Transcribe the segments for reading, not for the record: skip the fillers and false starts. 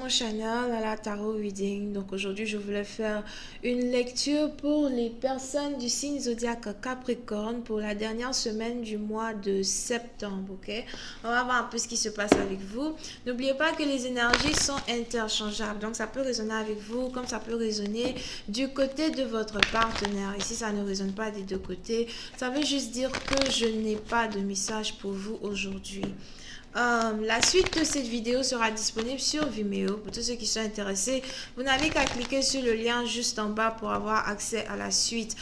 mon channel à la Tarot Reading. Donc aujourd'hui je voulais faire une lecture pour les personnes du signe zodiaque Capricorne pour la dernière semaine du mois de septembre. Ok, on va voir un peu ce qui se passe avec vous. N'oubliez pas que les énergies sont interchangeables, donc ça peut résonner avec vous comme ça peut résonner du côté de votre partenaire. Ici ça ne résonne pas des deux côtés, ça veut juste dire que je n'ai pas de message pour vous aujourd'hui. La suite de cette vidéo sera disponible sur Vimeo. Pour tous ceux qui sont intéressés, vous n'avez qu'à cliquer sur le lien juste en bas pour avoir accès à la suite.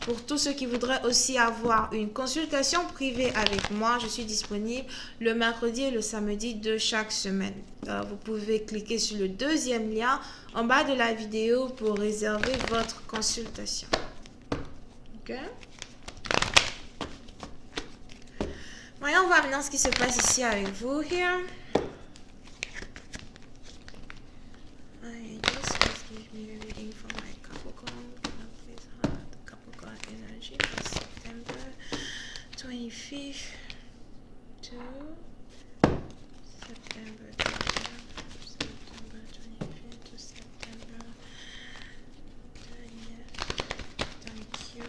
Pour tous ceux qui voudraient aussi avoir une consultation privée avec moi, je suis disponible le mercredi et le samedi de chaque semaine. Vous pouvez cliquer sur le deuxième lien en bas de la vidéo pour réserver votre consultation. Ok? Voyons voir maintenant ce qui se passe ici avec vous. Here. Just give me a reading for my Capricorn. Please have the Capricorn energy for September 25th to September 30th. September 25th to September 30th. Thank you.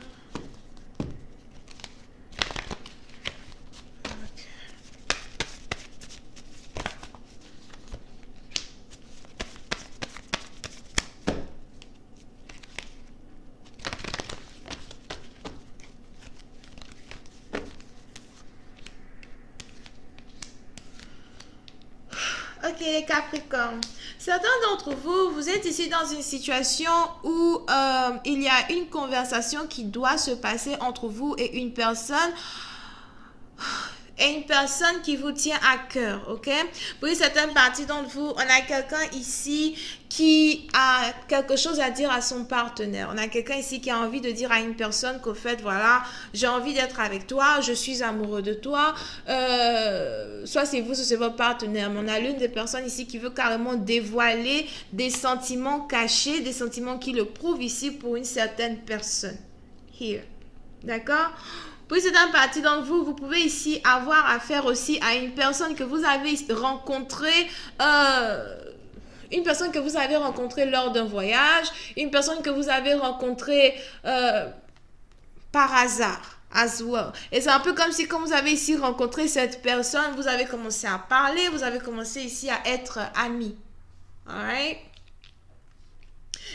Ok, les Capricornes. Certains d'entre vous, vous êtes ici dans une situation où il y a une conversation qui doit se passer entre vous et une personne qui vous tient à cœur, ok? Pour certaines parties d'entre vous, on a quelqu'un ici qui a quelque chose à dire à son partenaire. On a quelqu'un ici qui a envie de dire à une personne qu'au fait, voilà, j'ai envie d'être avec toi, je suis amoureux de toi. Soit c'est vous, soit c'est votre partenaire. Mais on a l'une des personnes ici qui veut carrément dévoiler des sentiments cachés, des sentiments qui le prouvent ici pour une certaine personne. Here. D'accord? Pour certaines parties d'entre vous, vous pouvez ici avoir affaire aussi à une personne que vous avez rencontrée, lors d'un voyage, une personne que vous avez rencontrée par hasard. As well. Et c'est un peu comme si quand vous avez ici rencontré cette personne, vous avez commencé à parler, vous avez commencé ici à être amis. Alright?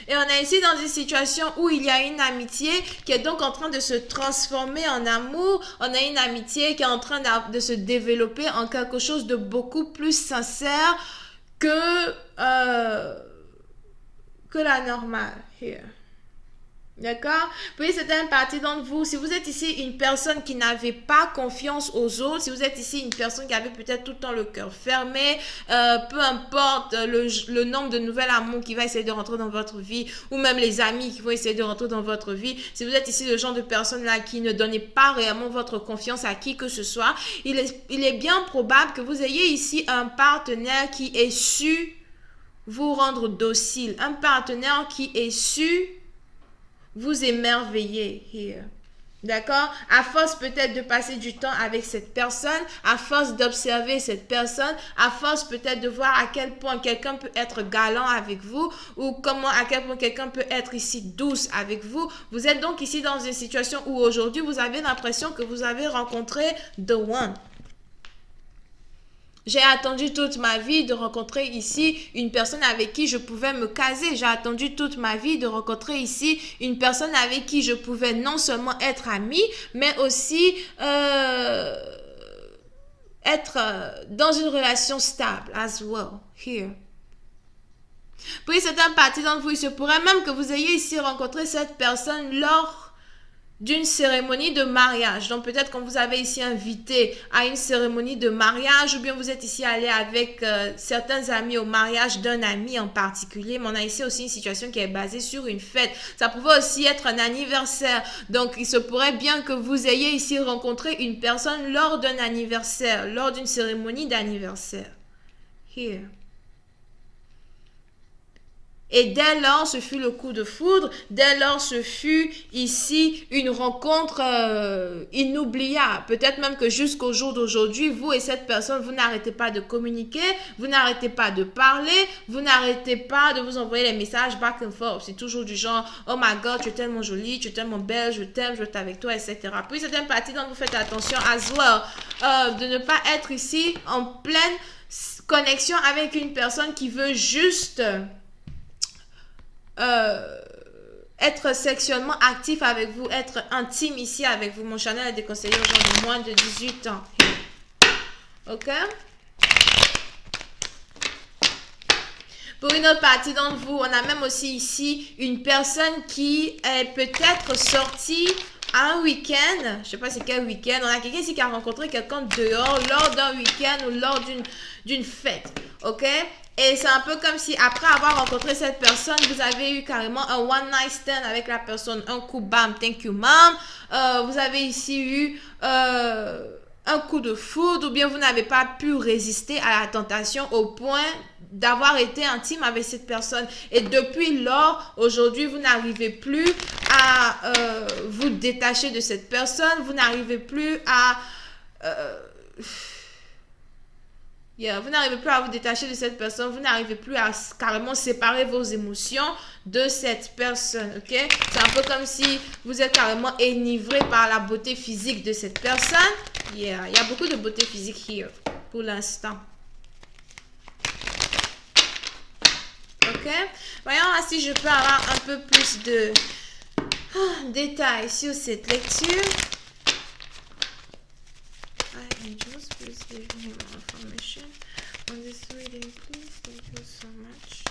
Et on est ici dans une situation où il y a une amitié qui est donc en train de se transformer en amour. On a une amitié qui est en train de se développer en quelque chose de beaucoup plus sincère que la normale. Here. D'accord? Puis certaines parties d'entre vous, si vous êtes ici une personne qui n'avait pas confiance aux autres, si vous êtes ici une personne qui avait peut-être tout le temps le cœur fermé, peu importe le nombre de nouvel amour qui va essayer de rentrer dans votre vie, ou même les amis qui vont essayer de rentrer dans votre vie, si vous êtes ici le genre de personne là qui ne donnez pas réellement votre confiance à qui que ce soit, il est bien probable que vous ayez ici un partenaire qui ait su vous rendre docile, un partenaire qui ait su vous émerveillez here. D'accord? À force peut-être de passer du temps avec cette personne, à force d'observer cette personne, à force peut-être de voir à quel point quelqu'un peut être galant avec vous ou à quel point quelqu'un peut être ici douce avec vous. Vous êtes donc ici dans une situation où aujourd'hui vous avez l'impression que vous avez rencontré the one. J'ai attendu toute ma vie de rencontrer ici une personne avec qui je pouvais me caser. J'ai attendu toute ma vie de rencontrer ici une personne avec qui je pouvais non seulement être amie, mais aussi être dans une relation stable as well. Here. Pour certaines parties d'entre vous, il se pourrait même que vous ayez ici rencontré cette personne lors d'une cérémonie de mariage. Donc peut-être quand vous avez ici invité à une cérémonie de mariage ou bien vous êtes ici allé avec certains amis au mariage d'un ami en particulier, mais on a ici aussi une situation qui est basée sur une fête. Ça pouvait aussi être un anniversaire. Donc il se pourrait bien que vous ayez ici rencontré une personne lors d'un anniversaire, lors d'une cérémonie d'anniversaire. Here. Et dès lors, ce fut le coup de foudre. Dès lors, ce fut ici une rencontre inoubliable. Peut-être même que jusqu'au jour d'aujourd'hui, vous et cette personne, vous n'arrêtez pas de communiquer, vous n'arrêtez pas de parler, vous n'arrêtez pas de vous envoyer les messages back and forth. C'est toujours du genre, oh my god, tu es tellement jolie, tu es tellement belle, je t'aime, je veux être avec toi, etc. Puis certaines parties dont vous faites attention as well, de ne pas être ici en pleine connexion avec une personne qui veut juste être sexuellement actif avec vous, être intime ici avec vous. Mon channel est déconseillé aux gens de moins de 18 ans. Ok? Pour une autre partie d'entre vous, on a même aussi ici une personne qui est peut-être sortie à un week-end. Je ne sais pas c'est quel week-end. On a quelqu'un ici qui a rencontré quelqu'un dehors lors d'un week-end ou lors d'une fête. Ok? Et c'est un peu comme si après avoir rencontré cette personne, vous avez eu carrément un one night stand avec la personne. Un coup, bam, thank you, mom. Vous avez ici eu un coup de foudre ou bien vous n'avez pas pu résister à la tentation au point d'avoir été intime avec cette personne. Et depuis lors, aujourd'hui, vous n'arrivez plus à vous détacher de cette personne. Vous n'arrivez plus à... vous n'arrivez plus à vous détacher de cette personne, vous n'arrivez plus à carrément séparer vos émotions de cette personne, ok? C'est un peu comme si vous êtes carrément enivré par la beauté physique de cette personne. Il y a beaucoup de beauté physique here, pour l'instant. Ok? Voyons si je peux avoir un peu plus de détails sur cette lecture. Angels, please give me more information on this reading, please. Thank you so much.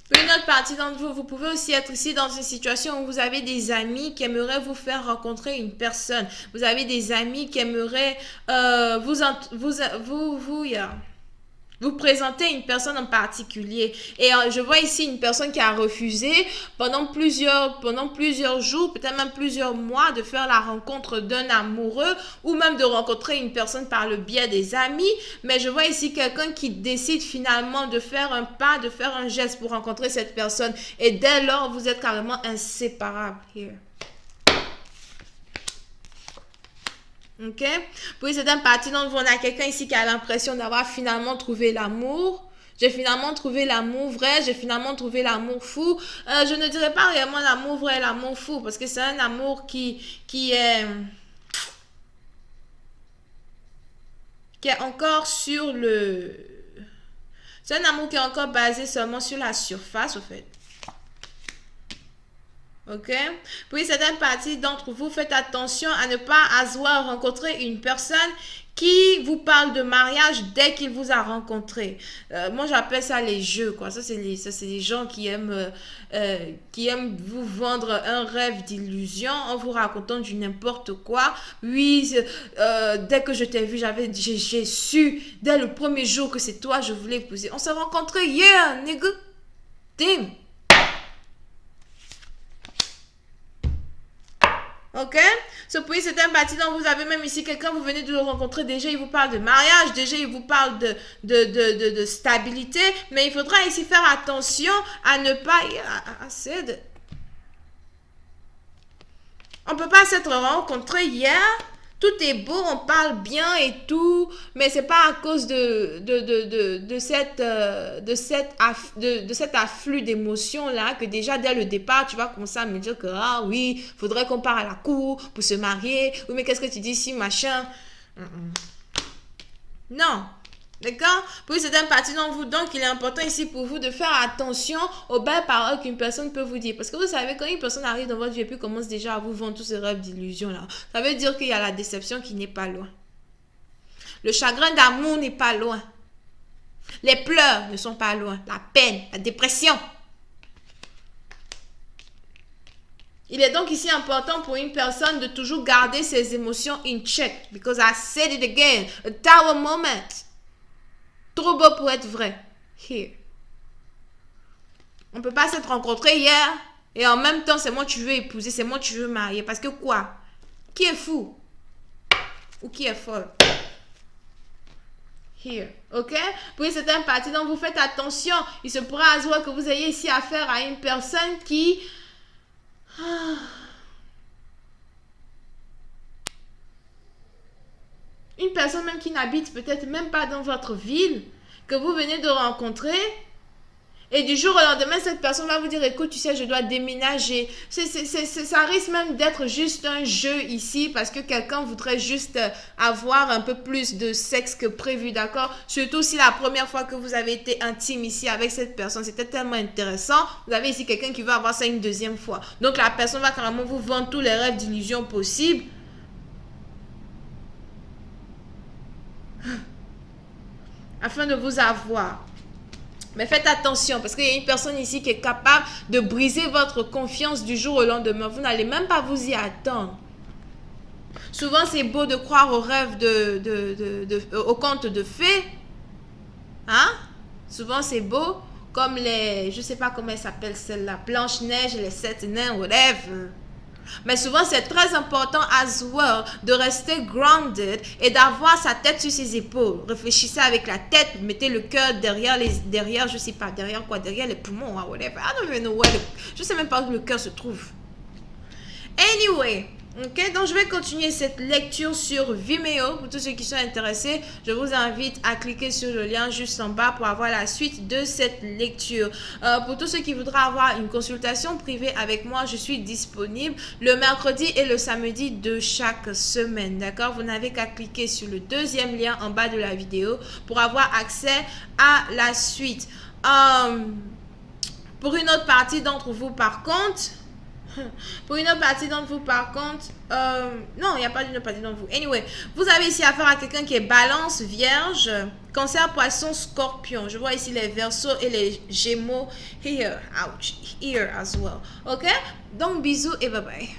Pour une autre partie d'entre vous, vous pouvez aussi être ici dans une situation où vous avez des amis qui aimeraient vous faire rencontrer une personne. Vous avez des amis qui aimeraient vous présentez une personne en particulier. Et je vois ici une personne qui a refusé pendant plusieurs jours, peut-être même plusieurs mois, de faire la rencontre d'un amoureux ou même de rencontrer une personne par le biais des amis. Mais je vois ici quelqu'un qui décide finalement de faire un pas, de faire un geste pour rencontrer cette personne. Et dès lors, vous êtes carrément inséparables. Here. Ok? Pour certaines parties d'entre vous, on a quelqu'un ici qui a l'impression d'avoir finalement trouvé l'amour. J'ai finalement trouvé l'amour vrai, j'ai finalement trouvé l'amour fou. Je ne dirais pas réellement l'amour vrai et l'amour fou, parce que c'est un amour qui est encore sur le... C'est un amour qui est encore basé seulement sur la surface, au fait. Ok? Puis certaines parties d'entre vous, faites attention à ne pas rencontrer une personne qui vous parle de mariage dès qu'il vous a rencontré. Moi, j'appelle ça les jeux, quoi. Ça, c'est les gens qui aiment vous vendre un rêve d'illusion en vous racontant du n'importe quoi. Oui, dès que je t'ai vu, j'ai su dès le premier jour que c'est toi, je voulais épouser. On s'est rencontrés hier, nigga. Damn. Ok? Puis c'est un parti dont vous avez même ici quelqu'un, vous venez de le rencontrer, déjà il vous parle de mariage, déjà il vous parle de stabilité, mais il faudra ici faire attention à ne pas... On ne peut pas s'être rencontré hier, tout est beau, on parle bien et tout, mais c'est pas à cause de cet afflux d'émotions là que déjà dès le départ tu vas commencer à me dire que ah oui, faudrait qu'on parte à la cour pour se marier. Oui, mais qu'est-ce que tu dis si machin? Non. D'accord? Pour certaines parties d'entre vous, donc il est important ici pour vous de faire attention aux belles paroles qu'une personne peut vous dire. Parce que vous savez, quand une personne arrive dans votre vie et puis commence déjà à vous vendre tous ces rêves d'illusion là, ça veut dire qu'il y a la déception qui n'est pas loin. Le chagrin d'amour n'est pas loin. Les pleurs ne sont pas loin. La peine, la dépression. Il est donc ici important pour une personne de toujours garder ses émotions in check. Because I said it again, a tower moment. Trop beau pour être vrai. Here. On ne peut pas s'être rencontrés hier et en même temps, c'est moi que tu veux épouser, c'est moi que tu veux marier. Parce que quoi? Qui est fou? Ou qui est folle? Here. Ok? Pour une certaine partie, donc vous faites attention. Il se pourra as well que vous ayez ici affaire à une personne qui... Une personne même qui n'habite peut-être même pas dans votre ville, que vous venez de rencontrer. Et du jour au lendemain, cette personne va vous dire, écoute, tu sais, je dois déménager. Ça risque même d'être juste un jeu ici parce que quelqu'un voudrait juste avoir un peu plus de sexe que prévu, d'accord? Surtout si la première fois que vous avez été intime ici avec cette personne, c'était tellement intéressant. Vous avez ici quelqu'un qui veut avoir ça une deuxième fois. Donc la personne va carrément vous vendre tous les rêves d'illusion possibles. Afin de vous avoir. Mais faites attention parce qu'il y a une personne ici qui est capable de briser votre confiance du jour au lendemain. Vous n'allez même pas vous y attendre. Souvent, c'est beau de croire aux rêves aux contes de fées. Hein? Souvent, c'est beau. Comme les... Je ne sais pas comment elle s'appelle celle-là. Blanche-Neige, les 7 nains, whatever. Mais souvent, c'est très important as well de rester grounded et d'avoir sa tête sur ses épaules. Réfléchissez avec la tête, mettez le cœur derrière je sais pas, derrière quoi, derrière les poumons, hein, whatever. I don't even know where je sais même pas où le cœur se trouve. Anyway, ok, donc je vais continuer cette lecture sur Vimeo. Pour tous ceux qui sont intéressés, je vous invite à cliquer sur le lien juste en bas pour avoir la suite de cette lecture. Pour tous ceux qui voudraient avoir une consultation privée avec moi, je suis disponible le mercredi et le samedi de chaque semaine, d'accord? Vous n'avez qu'à cliquer sur le deuxième lien en bas de la vidéo pour avoir accès à la suite. Pour une autre partie d'entre vous, par contre... Pour une autre partie d'entre vous, par contre, non, il n'y a pas d'une autre partie d'entre vous. Anyway, vous avez ici affaire à quelqu'un qui est balance, vierge, cancer, poisson, scorpion. Je vois ici les verseaux et les gémeaux. Here, ouch, here as well. Ok? Donc, bisous et bye bye.